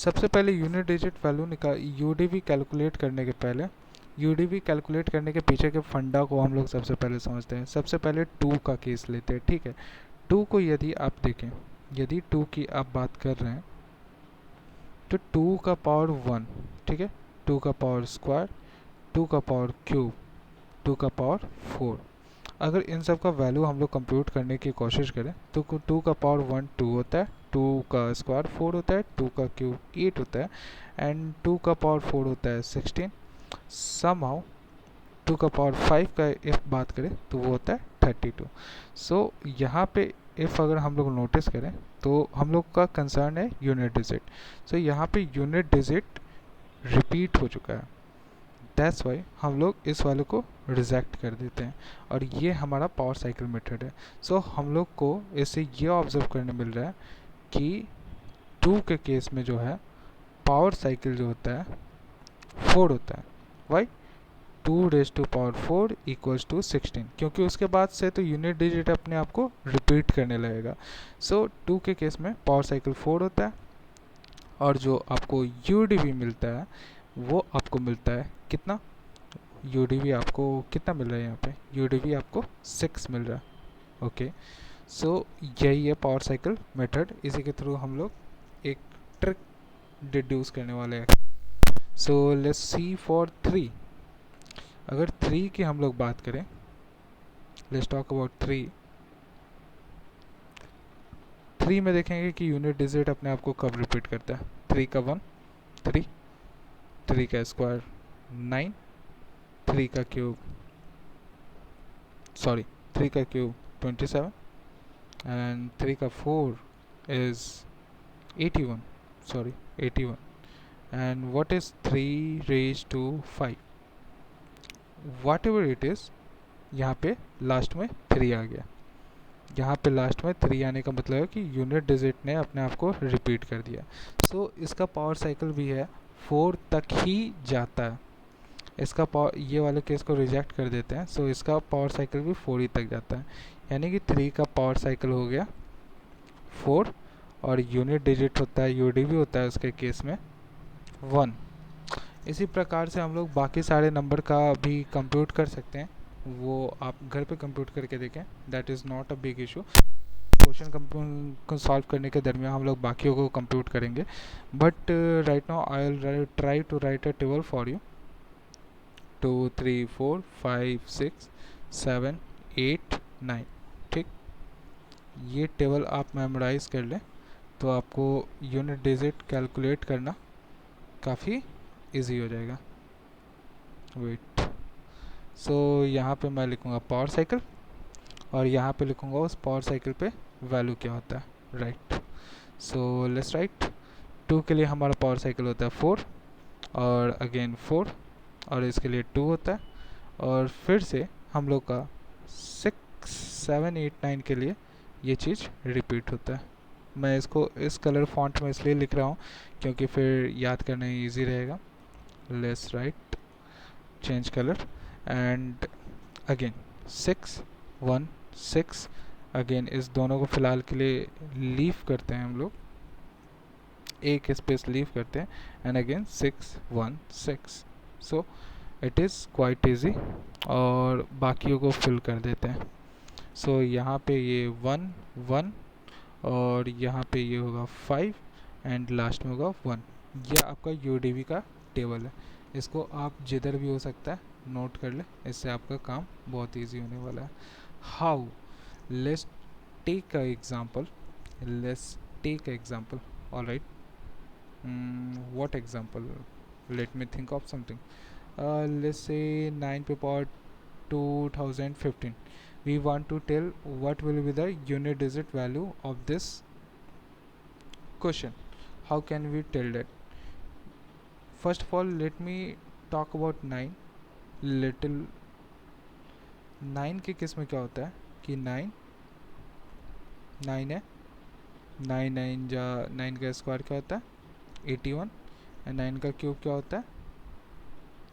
सबसे पहले unit digit value यूडीवी calculate करने के पहले, यूडीवी कैलकुलेट करने के पीछे के फंडा को हम लोग सबसे पहले समझते हैं। सबसे पहले 2 का केस लेते हैं, ठीक है। 2 को यदि आप देखें, यदि 2 की आप बात कर रहे हैं तो 2 का पावर 1, ठीक है, 2 का पावर स्क्वायर, 2 का पावर क्यूब, 2 का पावर 4। अगर इन सब का वैल्यू हम लोग कंप्यूट करने की कोशिश करें तो 2 का पावर 1 2 होता है, 2 का स्क्वायर 4 होता है, 2 का क्यूब 8 होता है, एंड 2 का पावर 4 होता है 16। समहाउ 2 का पावर 5 का इफ बात करें तो वो होता है 32। सो यहाँ पे इफ़ अगर हम लोग नोटिस करें तो हम लोग का कंसर्न है यूनिट डिजिट। सो यहाँ पे यूनिट डिजिट रिपीट हो चुका है, दैट्स वाई हम लोग इस वाले को रिजेक्ट कर देते हैं, और ये हमारा पावर साइकिल मेथड है। सो हम लोग को इससे ये ऑब्जर्व करने मिल रहा है कि 2 के केस में जो है पावर साइकिल जो होता है 4 होता है। Why 2 raise to power 4 equals to 16, क्योंकि उसके बाद से तो यूनिट डिजिट अपने आप को रिपीट करने लगेगा। सो 2 के केस में पावर साइकिल 4 होता है, और जो आपको यूडीवी मिलता है वो आपको मिलता है कितना, यूडीवी आपको कितना मिल रहा है यहाँ पे, यूडीवी आपको 6 मिल रहा है। ओके, सो यही है पावर साइकिल मेथड। इसी के थ्रू हम लोग एक ट्रिक डिड्यूस करने वाले हैं। So let's see for 3। अगर 3 की हम लोग बात करें, लेट्स टॉक अबाउट 3। 3 में देखेंगे कि यूनिट डिजिट अपने आप को कब रिपीट करता है। 3 का 1 3, 3 का स्क्वायर 9, 3 का क्यूब 3 का क्यूब 27, and 3 का 4 is 81, 81, and what is 3 raised to 5, whatever it is, यहाँ पे लास्ट में 3 आ गया। यहाँ पे लास्ट में 3 आने का मतलब है कि यूनिट डिजिट ने अपने आप को रिपीट कर दिया। सो इसका पावर साइकिल भी है 4 तक ही जाता है। इसका पावर, ये वाले केस को रिजेक्ट कर देते हैं, सो इसका पावर साइकिल भी 4 ही तक जाता है। यानी कि 3 का पावर साइकिल हो गया 4, और यूनिट डिजिट होता है, यूडीवी होता है उसके केस में 1। इसी प्रकार से हम लोग बाकी सारे नंबर का भी कंप्यूट कर सकते हैं, वो आप घर पे कंप्यूट करके देखें, that is not a big issue. Question को सॉल्व करने के दरमियान हम लोग बाकियों को कंप्यूट करेंगे, but right now I will try to write a table for you. 2 3 4 5 6 7 8 9, ठीक। ये टेबल आप मेमोराइज कर लें तो आपको यूनिट डिजिट कैलकुलेट करना काफ़ी इजी हो जाएगा। वेट, सो यहाँ पे मैं लिखूँगा पावर साइकिल, और यहाँ पे लिखूँगा उस पावर साइकिल पे वैल्यू क्या होता है, राइट। So let's write. 2 के लिए हमारा पावर साइकिल होता है 4, और अगेन 4, और इसके लिए 2 होता है, और फिर से हम लोग का 6 7 8 9 के लिए ये चीज़ रिपीट होता है। मैं इसको इस कलर फॉन्ट में इसलिए लिख रहा हूँ क्योंकि फिर याद करना ईजी रहेगा। Let's write, change colour, and again 6 1 6, again इस दोनों को फ़िलहाल के लिए लीव करते हैं हम लोग, एक स्पेस लीव करते हैं, and again 6 1 6। So it is quite easy, और बाकियों को फिल कर देते हैं। सो यहाँ पे ये 1 1, और यहाँ पे ये होगा 5, एंड लास्ट में होगा 1। ये आपका यूडीवी का टेबल है, इसको आप जिधर भी हो सकता है नोट कर ले, इससे आपका काम बहुत इजी होने वाला है। How, let's take a example, let's take a example, alright. What example, let me think of something. Let's say 9 पे power 2015, we want to tell what will be the unit digit value of this question. How can we tell that? First of all, let me talk about 9 little। 9 के case में क्या होता है कि 9 9 है, 9 9 जा 9 का स्क्वायर क्या होता है 81, एंड 9 का क्यूब क्या होता है,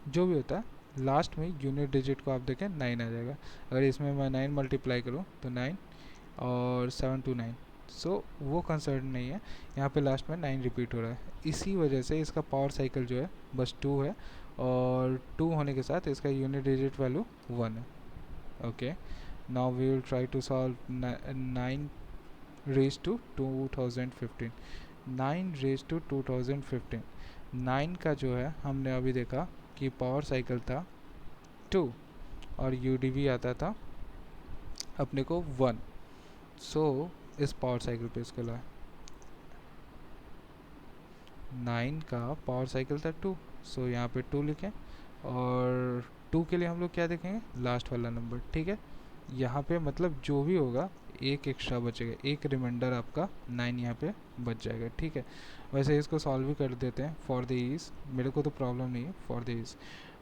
जो भी होता है लास्ट में यूनिट डिजिट को आप देखें 9 आ जाएगा। अगर इसमें मैं 9 मल्टीप्लाई करूँ तो 9 और 7 2 9 सो वो कंसर्न नहीं है, यहाँ पे लास्ट में 9 रिपीट हो रहा है, इसी वजह से इसका पावर साइकिल जो है बस 2 है, और 2 होने के साथ इसका यूनिट डिजिट वैल्यू 1 है। Okay, now we will try to solve 9 raise to 2015। 9 raise to 2015, 9 का जो है हमने अभी देखा कि पावर साइकिल था 2 और यूडीवी आता था अपने को 1। सो इस पावर साइकिल पे इसको लाए, 9 का पावर साइकिल था 2, सो यहाँ पे 2 लिखें, और 2 के लिए हम लोग क्या देखेंगे, लास्ट वाला नंबर, ठीक है। यहाँ पे मतलब जो भी होगा एक एक्स्ट्रा बचेगा, एक रिमाइंडर आपका 9 यहाँ पे बच जाएगा, ठीक है। वैसे इसको सॉल्व भी कर देते हैं फॉर द ईज, मेरे को तो प्रॉब्लम नहीं है, फॉर द ईज।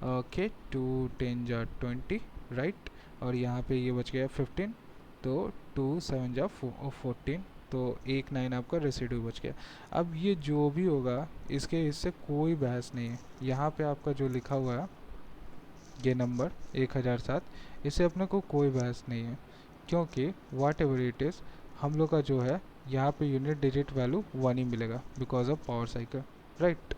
ओके, 2 10 जा 20, राइट, और यहाँ पे ये बच गया 15, तो 2 7 जा 14, तो एक 9 आपका रेसिड्यू बच गया। अब ये जो भी होगा इसके इससे कोई बहस नहीं है, यहाँ पे आपका जो लिखा हुआ है ये नंबर 1007, इससे अपने को कोई बहस नहीं है, क्योंकि वाट एवर इट इज़ हम लोग का जो है यहाँ पे यूनिट डिजिट वैल्यू 1 ही मिलेगा because of power cycle, right.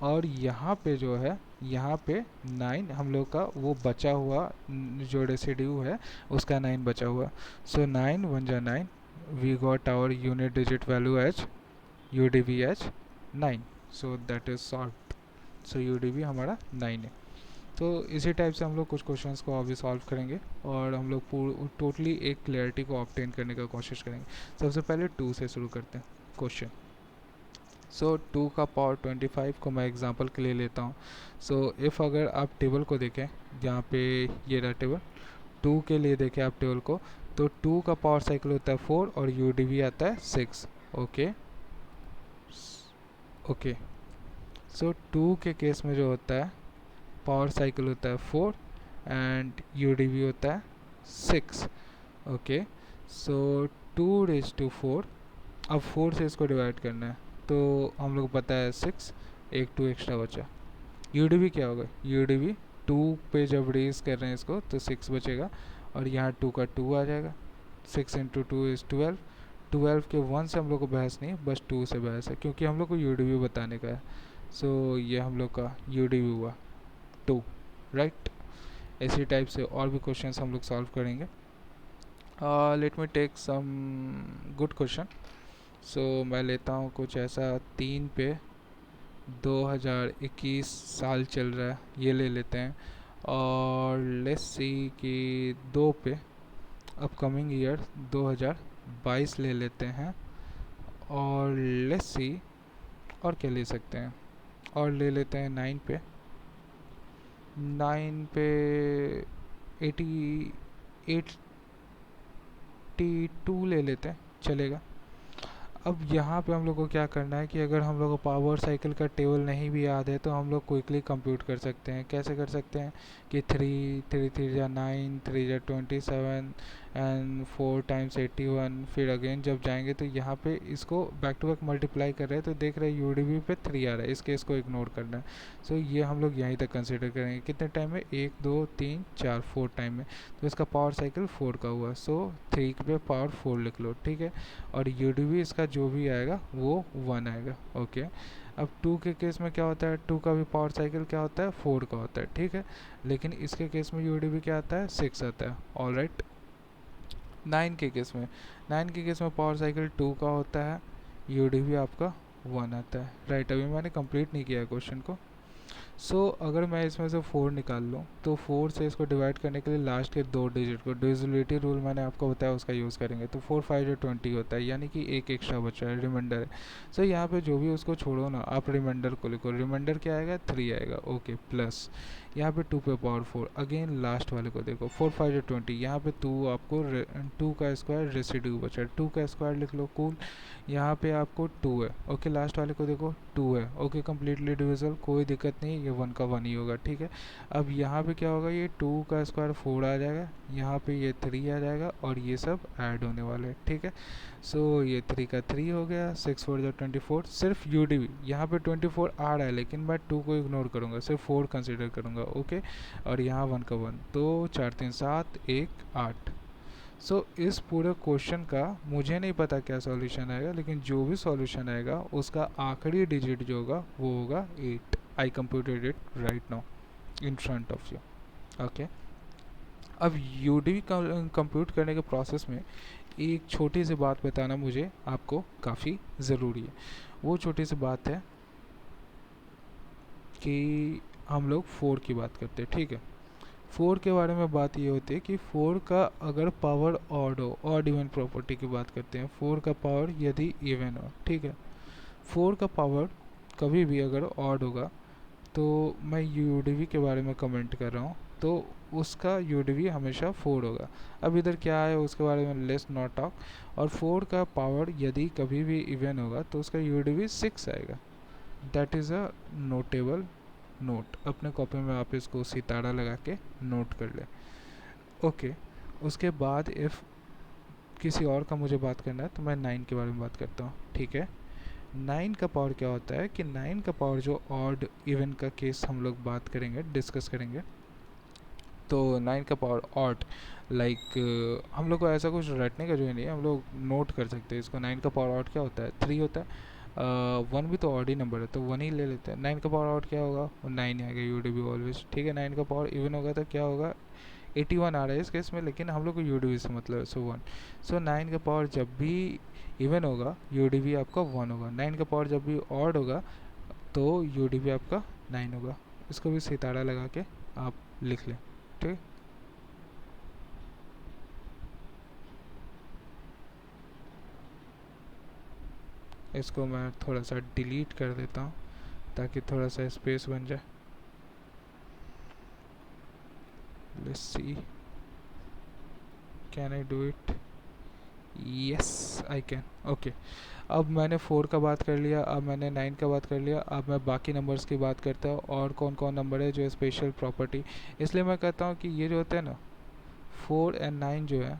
और यहाँ पे जो है, यहाँ पे 9 हम लोग का वो बचा हुआ जो रेसिड्यू है उसका 9 बचा हुआ, सो 9 1 जा 9, we got our unit digit value as UDV as 9, so that is solve. So UDV हमारा 9 है। तो इसी टाइप से हम लोग कुछ क्वेश्चंस को अभी सॉल्व करेंगे, और हम लोग टोटली एक क्लियरिटी को ऑब्टेन करने का कोशिश करेंगे। सबसे पहले 2 से शुरू करते हैं क्वेश्चन। सो 2 का पावर 25 को मैं एग्जांपल के लिए लेता हूँ। सो इफ़ अगर आप टेबल को देखें, जहाँ पे ये रहा टेबल, 2 के लिए देखें आप टेबल को, तो 2 का पावर साइकिल होता है 4 और UDV आता है 6। ओके ओके, सो 2 के केस में जो होता है पावर साइकिल होता है 4 एंड UDV होता है 6। ओके, सो 2 रेज टू 4, अब 4 से इसको डिवाइड करना है, तो हम लोग पता है 6, एक 2 एक्स्ट्रा बचा। UDV क्या होगा, UDV 2 पे जब रेज कर रहे हैं इसको तो 6 बचेगा, और यहाँ 2 का 2 आ जाएगा, 6 इंटू 2 इज़ 12। 12 के 1 से हम लोग को बहस नहीं है, बस 2 से बहस है, क्योंकि हम लोग को UDV बताने का है। सो ये हम लोग का UDV हुआ 2, राइट। इसी टाइप से और भी क्वेश्चंस हम लोग सॉल्व करेंगे। Let me take some good question. So मैं लेता हूँ कुछ ऐसा 3 पे 2021 साल चल रहा है, ये ले लेते हैं, और लेट्स सी कि 2 पे अपकमिंग ईयर 2022 ले लेते हैं, और लेट्स सी और क्या ले सकते हैं, और ले लेते हैं 9 पे 82 ले लेते हैं, चलेगा। अब यहाँ पे हम लोग को क्या करना है कि अगर हम लोग को पावर साइकिल का टेबल नहीं भी याद है तो हम लोग क्विकली कंप्यूट कर सकते हैं। कैसे कर सकते हैं कि 3 3 जा 9, 3 जा 27 एंड 4 टाइम्स 81, फिर अगेन जब जाएंगे तो यहाँ पे इसको बैक टू बैक मल्टीप्लाई कर रहे हैं, तो देख रहे हैं UDV पे 3 आ रहा है, इसके इसको इग्नोर करना है। सो ये हम लोग यहीं तक कंसिडर करेंगे, कितने टाइम में, 1 2 3 4 4 टाइम में, तो इसका पावर साइकिल 4 का हुआ, सो 3 पे पावर 4 लिख लो, ठीक है। और UDV इसका जो भी आएगा वो 1 आएगा। ओके, अब 2 के केस में क्या होता है, 2 का भी पावर साइकिल क्या होता है, 4 का होता है, ठीक है। लेकिन इसके केस में UDV क्या आता है, 6 आता है, ऑल राइट। 9 के केस में, 9 के केस में पावर साइकिल 2 का होता है, UDV आपका 1 आता है, राइट। अभी मैंने कंप्लीट नहीं किया क्वेश्चन को। सो अगर मैं इसमें से 4 निकाल लूँ तो 4 से इसको डिवाइड करने के लिए लास्ट के 2 डिजिट को, डिविजिबिलिटी रूल मैंने आपको बताया उसका यूज़ करेंगे, तो 4 5 जो 20 होता है, यानी कि एक एक्स्ट्रा बचा है, रिमाइंडर है। सो यहाँ पे जो भी उसको छोड़ो ना, आप रिमाइंडर को लिखो, रिमाइंडर क्या आएगा, 3 आएगा। ओके, प्लस यहाँ पे 2 पे पावर 4, अगेन लास्ट वाले को देखो, 4 5 जो 20, यहाँ पे 2 आपको 2 का स्क्वायर रेसिड्यू बचा है, 2 का स्क्वायर लिख लो, कूल। यहाँ पे आपको 2 है, ओके, लास्ट वाले को देखो 2 है, ओके, कम्प्लीटली डिविजिबल, कोई दिक्कत नहीं, ये 1 का 1 ही होगा, ठीक है। अब यहाँ पे क्या होगा, ये 2 का स्क्वायर 4 आ जाएगा, यहाँ पे ये 3 आ जाएगा, और ये सब ऐड होने वाले हैं, ठीक है। सो ये 3 का 3 हो गया, 6 4 जो 24, सिर्फ UDV यहाँ पे 24 आ रहा है, लेकिन मैं 2 को इग्नोर करूँगा, सिर्फ 4 कंसिडर करूँगा, ओके। और यहाँ 1 का 1, तो 4 3 7 1 8, सो इस पूरे क्वेश्चन का मुझे नहीं पता क्या सॉल्यूशन आएगा, लेकिन जो भी सॉल्यूशन आएगा उसका आखिरी डिजिट जो होगा वो होगा 8। I computed it right now in front of you. Okay, अब यूडीवी कंप्यूट करने के प्रोसेस में एक छोटी सी बात बताना मुझे आपको काफ़ी ज़रूरी है। वो छोटी सी बात है कि हम लोग 4 की बात करते हैं, ठीक है। 4 के बारे में बात ये होती है कि 4 का अगर पावर ऑड हो, ऑड इवन प्रॉपर्टी की बात करते हैं, 4 का पावर यदि इवन हो, ठीक है। 4 का पावर कभी भी अगर ऑड होगा, तो मैं यूडीवी के बारे में कमेंट कर रहा हूँ, तो उसका यूडीवी हमेशा 4 होगा। अब इधर क्या है उसके बारे में लेट्स नॉट टॉक। और 4 का पावर यदि कभी भी इवन होगा तो उसका यूडीवी 6 आएगा। That is a notable note. अपने कॉपी में आप इसको सितारा लगा के नोट कर ले। ओके, उसके बाद इफ़ किसी और का मुझे बात करना है तो मैं 9 के बारे में बात करता हूँ, ठीक है। 9 का पावर क्या होता है कि 9 का पावर जो ऑड इवन का केस हम लोग बात करेंगे, डिस्कस करेंगे, तो 9 का पावर ऑड लाइक हम लोग को ऐसा कुछ रटने का जो नहीं है, हम लोग नोट कर सकते हैं इसको। 9 का पावर ऑड क्या होता है, 3 होता है। 1 भी तो ऑड ही नंबर है तो 1 ही ले लेते हैं। 9 का पावर ऑड क्या होगा, वो 9 आएगा, यू डी बी ऑलवेज, ठीक है। 9 का पावर इवन होगा तो क्या होगा, 81 आ रहा है इस केस में, लेकिन हम लोग को यू डी बी से मतलब है, सो 1। सो 9 का पावर जब भी इवन होगा यू डी बी आपका 1 होगा। 9 का पावर जब भी ऑड होगा तो यू डी बी आपका 9 होगा। इसको भी सितारा लगा के आप लिख लें, ठीक। इसको मैं थोड़ा सा डिलीट कर देता हूँ ताकि थोड़ा सा स्पेस बन जाए। Let's see, can I do it, yes I can. Okay, अब मैंने 4 का बात कर लिया, अब मैंने 9 का बात कर लिया, अब मैं बाकी नंबर्स की बात करता हूँ और कौन कौन नंबर है जो स्पेशल प्रॉपर्टी। इसलिए मैं कहता हूँ कि ये जो होता है ना 4 एंड 9 जो है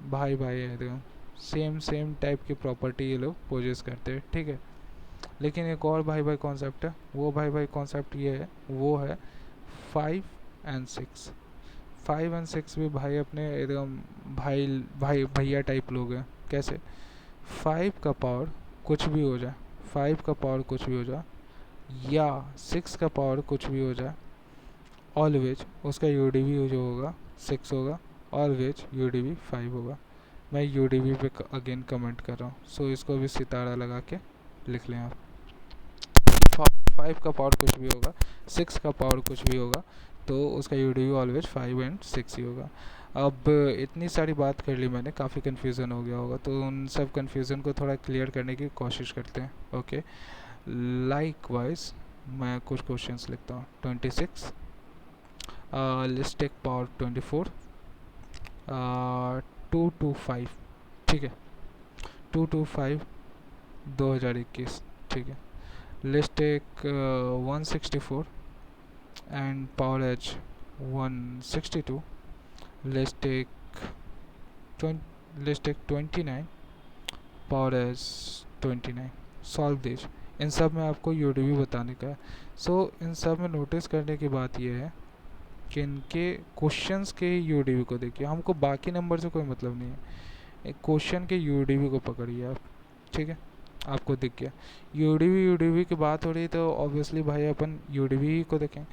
भाई भाई है, देखो सेम सेम टाइप की प्रॉपर्टी ये लोग पोजेस करते हैं, ठीक है। लेकिन एक और भाई भाई कॉन्सेप्ट है, वो भाई भाई कॉन्सेप्ट ये है, वो है 5 एंड 6। 5 एंड 6 भी भाई अपने एकदम भाई भाई भैया टाइप लोग हैं। कैसे, 5 का पावर कुछ भी हो जाए, 5 का पावर कुछ भी हो जाए या 6 का पावर कुछ भी हो जाए, ऑलवेज उसका यूडीवी जो होगा 6 होगा, ऑलवेज यूडीवी 5 होगा। मैं यूडीवी पे अगेन कमेंट कर रहा हूँ, सो इसको भी सितारा लगा के लिख लें आप। 5 का पावर कुछ भी होगा, 6 का पावर कुछ भी होगा, तो उसका यूडीवी ऑलवेज 5 एंड 6 ही होगा। अब इतनी सारी बात कर ली मैंने, काफ़ी कन्फ्यूज़न हो गया होगा, तो उन सब कन्फ्यूज़न को थोड़ा क्लियर करने की कोशिश करते हैं। ओके, लाइक वाइज मैं कुछ क्वेश्चंस लिखता हूँ। 26, लेट्स टेक पावर 24, 225, ठीक है। 225 2021, ठीक है। Let's take 164 and power edge 162. let's take 29 power edge 29। Solve this. इन सब में आपको यूडीवी बताने का है। सो इन सब में नोटिस करने की बात यह है कि इनके क्वेश्चंस के यूडीवी को देखिए, हमको बाकी नंबर से कोई मतलब नहीं है, एक क्वेश्चन के यूडीवी को पकड़िए आप, ठीक है। आपको दिख गया यूडीवी की बात हो रही है तो ऑब्वियसली भाई अपन यूडीवी को देखें।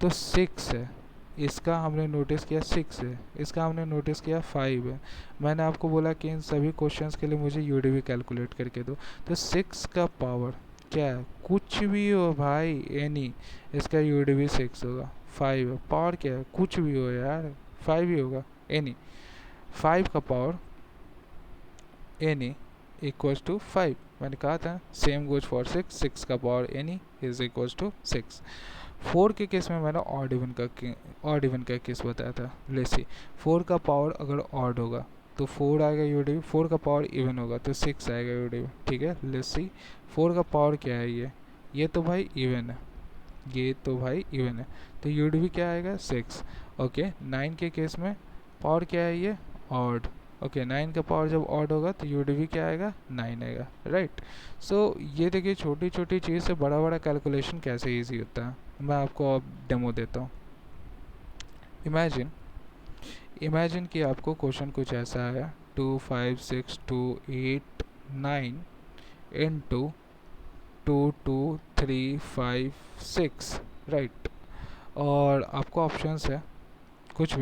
तो 6 है, इसका हमने नोटिस किया 6 है, इसका हमने नोटिस किया 5 है। मैंने आपको बोला कि इन सभी क्वेश्चंस के लिए मुझे यूडीवी कैलकुलेट करके दो। तो 6 का पावर क्या है, कुछ भी हो भाई, एनी, इसका यूडीवी 6 होगा। 5 है, पावर क्या है, कुछ भी हो यार, 5 ही होगा, एनी। 5 का पावर एनी इक्वल्स टू 5। मैंने कहा था सेम गोज फॉर 6, 6 का power any is equals to 6। 4 के केस में मैंने ऑड इवन का केस बताया था। लेट्स सी, 4 का पावर अगर ऑड होगा तो 4 आएगा यूडीवी, 4 का पावर इवन होगा तो 6 आएगा यूडीवी, ठीक है। लेट्स सी, 4 का पावर क्या है, ये तो भाई इवन है, ये तो भाई इवन है, तो यूडीवी क्या आएगा 6। ओके, 9 के केस में पावर क्या है, ये ऑड। ओके, 9 का पावर जब ऑड होगा तो यूडीवी क्या आएगा, 9 आएगा, राइट। सो ये देखिए छोटी छोटी चीज़ से बड़ा बड़ा कैलकुलेशन कैसे इजी होता है। मैं आपको अब डेमो देता हूँ। इमेजिन इमेजिन कि आपको क्वेश्चन कुछ ऐसा है 25628 इंटू 22356, राइट। और आपको ऑप्शंस है कुछ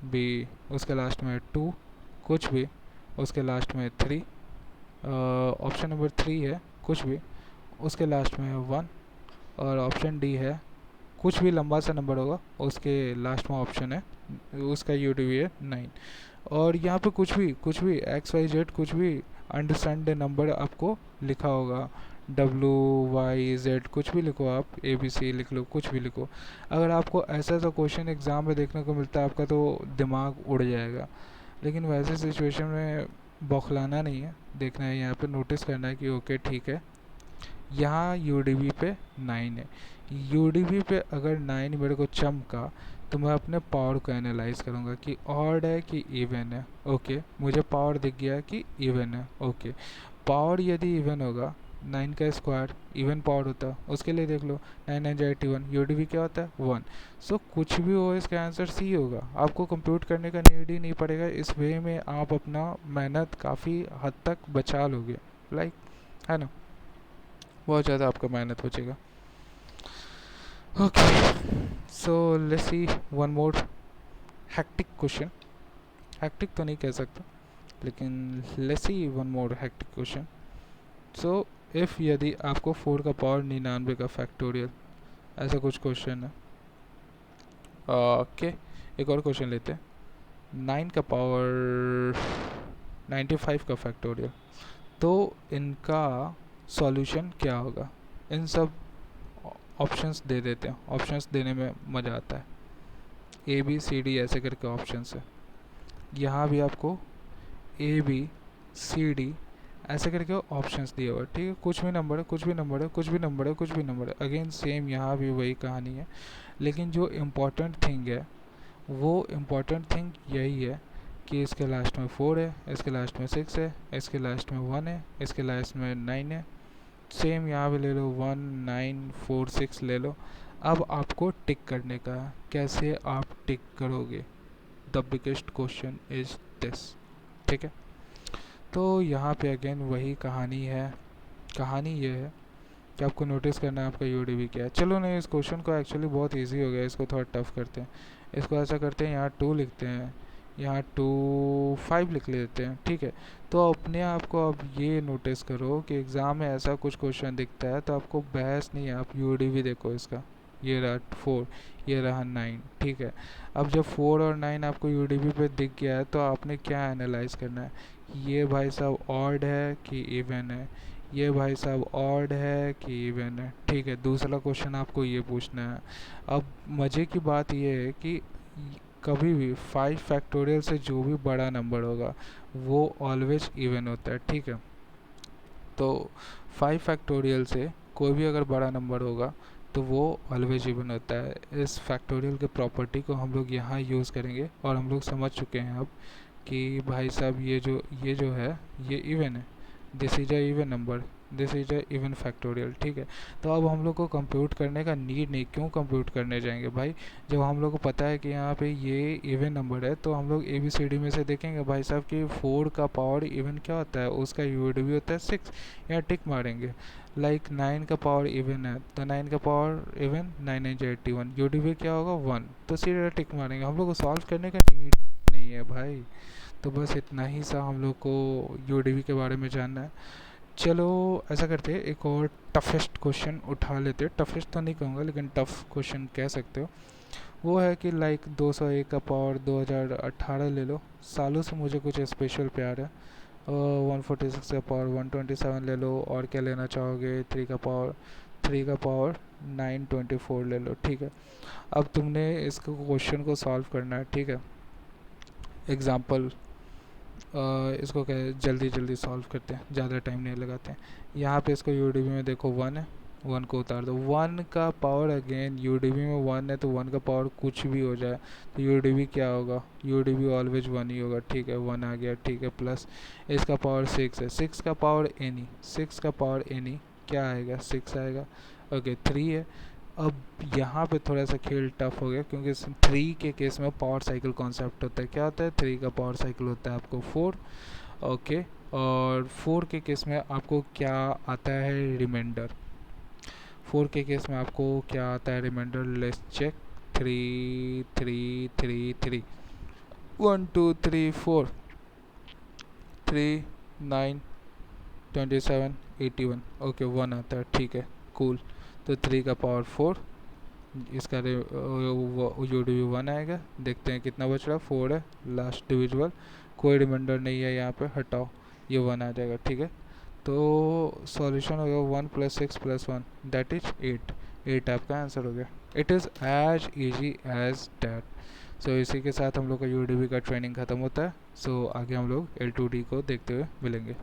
भी उसके लास्ट में 2, कुछ भी उसके लास्ट में 3, ऑप्शन नंबर 3 है कुछ भी उसके लास्ट में 1, और ऑप्शन डी है कुछ भी लंबा सा नंबर होगा उसके लास्ट में ऑप्शन है उसका यूडीवी है 9। और यहाँ पे कुछ भी एक्स वाई जेड कुछ भी अंडरस्टैंड नंबर आपको लिखा होगा, डब्लू वाई जेड कुछ भी लिखो, आप ए बी सी लिख लो, कुछ भी लिखो। अगर आपको ऐसा ऐसा क्वेश्चन एग्ज़ाम में देखने को मिलता है आपका तो दिमाग उड़ जाएगा। लेकिन वैसे सिचुएशन में बौखलाना नहीं है, देखना है यहाँ पे, नोटिस करना है कि ओके ठीक है यहाँ यूडीवी पे 9 है। यूडीवी पे अगर 9 मेरे को चमका तो मैं अपने पावर को एनालाइज करूँगा कि ऑड है कि इवन है। ओके, मुझे पावर दिख गया कि इवन है। ओके, पावर यदि इवन होगा 9 का स्क्वायर इवन पावर होता है, उसके लिए देख लो 9 9 जा 81, यूडीवी क्या होता है 1। सो कुछ भी हो इसका आंसर सी होगा, आपको कंप्यूट करने का नीड ही नहीं पड़ेगा। इस वे में आप अपना मेहनत काफ़ी हद तक बचा लोगे, लाइक, है ना, बहुत ज़्यादा आपका मेहनत बचेगा। Okay, so let's see one more hectic question. Hectic तो नहीं कह सकता, लेकिन let's see one more hectic question. So if यदि आपको 4 का पावर 99 का फैक्टोरियल, ऐसा कुछ क्वेश्चन है। ओके, एक और क्वेश्चन लेते हैं। 9 का पावर 95 का फैक्टोरियल, तो इनका सॉल्यूशन क्या होगा? इन सब ऑप्शंस दे देते हैं, ऑप्शंस देने में मज़ा आता है। ए बी सी डी ऐसे करके ऑप्शंस है, यहाँ भी आपको ए बी सी डी ऐसे करके ऑप्शंस दिए हुआ है, ठीक है। कुछ भी नंबर है, कुछ भी नंबर है, कुछ भी नंबर है, कुछ भी नंबर है। अगेन सेम यहाँ भी वही कहानी है, लेकिन जो इम्पोर्टेंट थिंग है वो इम्पोर्टेंट थिंग यही है कि इसके लास्ट में 4 है, इसके लास्ट में 6 है, इसके लास्ट में 1 है, इसके लास्ट में 9 है। सेम यहाँ पे ले लो 1 9 4 6 ले लो। अब आपको टिक करने का, कैसे आप टिक करोगे, the biggest question is this, ठीक है। तो यहाँ पे अगेन वही कहानी है। कहानी ये है कि आपको नोटिस करना है आपका यूडीवी क्या है। चलो नहीं, इस क्वेश्चन को एक्चुअली बहुत इजी हो गया, इसको थोड़ा टफ करते हैं। इसको ऐसा करते हैं, यहाँ 2 लिखते हैं, यहाँ 2 5 लिख लेते हैं, ठीक है। तो अपने आप को अब ये नोटिस करो कि एग्ज़ाम में ऐसा कुछ क्वेश्चन दिखता है तो आपको बहस नहीं है, आप यूडीवी देखो इसका। ये रहा 4, ये रहा 9, ठीक है। अब जब 4 और 9 आपको यूडीवी पे दिख गया है तो आपने क्या एनालाइज करना है, ये भाई साहब ऑड है कि इवन है, ये भाई साहब ऑड है कि इवन है, ठीक है। दूसरा क्वेश्चन आपको ये पूछना है। अब मज़े की बात ये है कि कभी भी 5 फैक्टोरियल से जो भी बड़ा नंबर होगा वो ऑलवेज इवन होता है, ठीक है। तो 5 फैक्टोरियल से कोई भी अगर बड़ा नंबर होगा तो वो ऑलवेज इवन होता है। इस फैक्टोरियल के प्रॉपर्टी को हम लोग यहाँ यूज़ करेंगे और हम लोग समझ चुके हैं अब कि भाई साहब ये जो है ये इवन है, this is a even number, this is a even factorial, ठीक है। तो अब हम लोग को कंप्यूट करने का नीड नहीं, क्यों कंप्यूट करने जाएंगे भाई, जब हम लोग को पता है कि यहाँ पे ये इवन नंबर है। तो हम लोग ए बी सी डी में से देखेंगे भाई साहब कि 4 का पावर इवन क्या होता है, उसका यूडीवी होता है 6, यहाँ टिक मारेंगे। लाइक 9 का पावर इवन है तो 9 का पावर इवन 9 9 जा 81, यूडीवी क्या होगा 1, तो सीधा टिक मारेंगे। हम लोग को सॉल्व करने का नीड नहीं है भाई। तो बस इतना ही सा हम लोग को यूडीवी के बारे में जानना है। चलो ऐसा करते हैं, एक और टफेस्ट क्वेश्चन उठा लेते हैं। टफेस्ट तो नहीं कहूँगा लेकिन टफ क्वेश्चन कह सकते हो। वो है कि लाइक 201 का पावर 2018 ले लो, सालों से मुझे कुछ स्पेशल प्यार है। 146 का पावर 127 ले लो, और क्या लेना चाहोगे, 3 का पावर 924 ले लो, ठीक है। अब तुमने इसको क्वेश्चन को सॉल्व करना है, ठीक है। एग्ज़ाम्पल इसको क्या जल्दी जल्दी सॉल्व करते हैं, ज़्यादा टाइम नहीं लगाते हैं। यहाँ पे इसको यूडीवी में देखो 1 है, 1 को उतार दो। 1 का पावर अगेन यूडीवी में 1 है तो 1 का पावर कुछ भी हो जाए तो यूडीवी क्या होगा, यूडीवी ऑलवेज 1 ही होगा, ठीक है। 1 आ गया, ठीक है। प्लस इसका पावर 6 है, 6 का पावर एनी, 6 का पावर एनी क्या आएगा, 6 आएगा। ओके 3 है, अब यहाँ पे थोड़ा सा खेल टफ हो गया, क्योंकि 3 के केस में पावर साइकिल कॉन्सेप्ट होता है। क्या होता है? 3 का पावर साइकिल होता है आपको 4। ओके, और 4 के केस में आपको क्या आता है? रिमाइंडर। 4 के केस में आपको क्या आता है? रिमाइंडर। Let's check. 3 3 3 3 1 2 3 4 3 9 27 81। ओके, 1 आता है, ठीक है, कूल। तो 3 का पावर 4, इसका यू डी 1 आएगा। देखते हैं कितना बच रहा है। 4 है लास्ट डिविजिबल, कोई रिमाइंडर नहीं है यहाँ पे, हटाओ, ये 1 आ जाएगा, ठीक है। तो सॉल्यूशन होगा 1 + 6 + 1 दैट इज 8। 8 आपका आंसर हो गया। It is as easy as that. So इसी के साथ हम लोग का यू का ट्रेनिंग ख़त्म होता है। सो आगे हम लोग L2D को देखते हुए मिलेंगे।